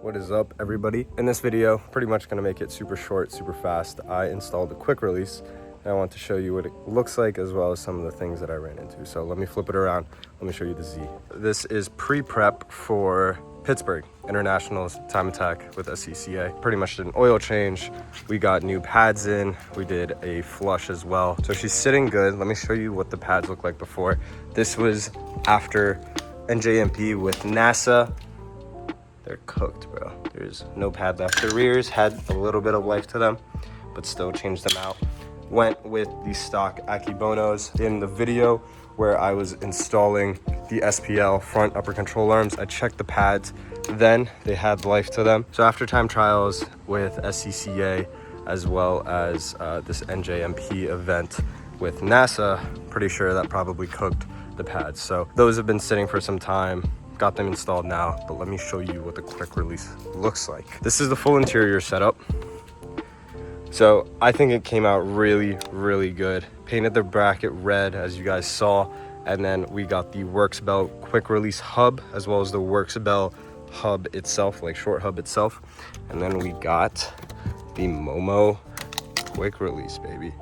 What is up, everybody? In this video, pretty much gonna make it super short, super fast. I installed a quick release and I want to show you what it looks like as well as some of the things that I ran into. So let me flip it around. Let me show you the Z. This is pre-prep for Pittsburgh Internationals Time Attack with SCCA. Pretty much did an oil change. We got new pads in. We did a flush as well. So she's sitting good. Let me show you what the pads look like before. This was after NJMP with NASA. They're cooked, bro. There's no pad left. The rears had a little bit of life to them, but still changed them out. Went with the stock Akibonos. In the video where I was installing the SPL front upper control arms, I checked the pads, then they had life to them. So after time trials with SCCA, as well as this NJMP event with NASA, pretty sure that probably cooked the pads. So those have been sitting for some time. Got them installed now, but let me show you what the quick release looks like. This is the full interior setup. So I think it came out really, really good. Painted the bracket red, as you guys saw, and then we got the Works Belt quick release hub, as well as the Works Belt hub itself, like short hub itself. And then we got the Momo quick release, baby.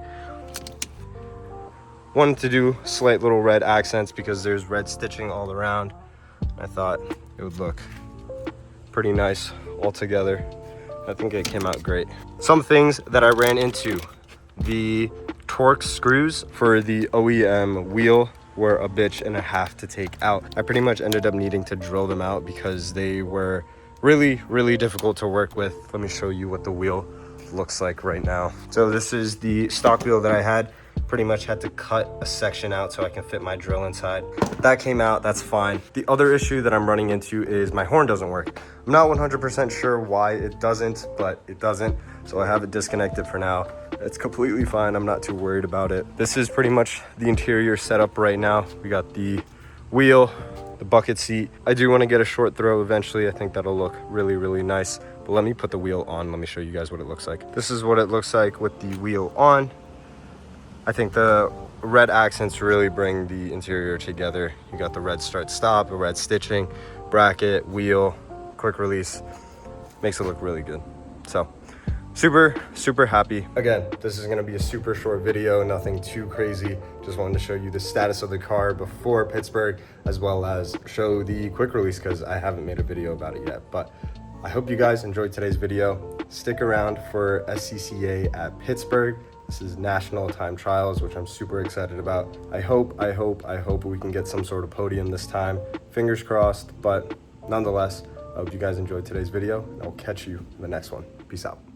Wanted to do slight little red accents because there's red stitching all around. I thought it would look pretty nice all together. I think it came out great. Some things that I ran into: the Torx screws for the OEM wheel were a bitch and a half to take out. I pretty much ended up needing to drill them out because they were really, really difficult to work with. Let me show you what the wheel looks like right now. So this is the stock wheel that I had. Pretty much had to cut a section out so I can fit my drill inside. That came out, that's fine. The other issue that I'm running into is my horn doesn't work. I'm not 100% sure why it doesn't, but it doesn't. So I have it disconnected for now. It's completely fine, I'm not too worried about it. This is pretty much the interior setup right now. We got the wheel, the bucket seat. I do want to get a short throw eventually. I think that'll look really, really nice. But let me put the wheel on. Let me show you guys what it looks like. This is what it looks like with the wheel on. I think the red accents really bring the interior together. You got the red start stop, the red stitching, bracket, wheel, quick release. Makes it look really good. So super, super happy. Again, this is gonna be a super short video, nothing too crazy. Just wanted to show you the status of the car before Pittsburgh, as well as show the quick release because I haven't made a video about it yet. But I hope you guys enjoyed today's video. Stick around for SCCA at Pittsburgh. This is National Time Trials, which I'm super excited about. I hope we can get some sort of podium this time. Fingers crossed, but nonetheless, I hope you guys enjoyed today's video, and I'll catch you in the next one. Peace out.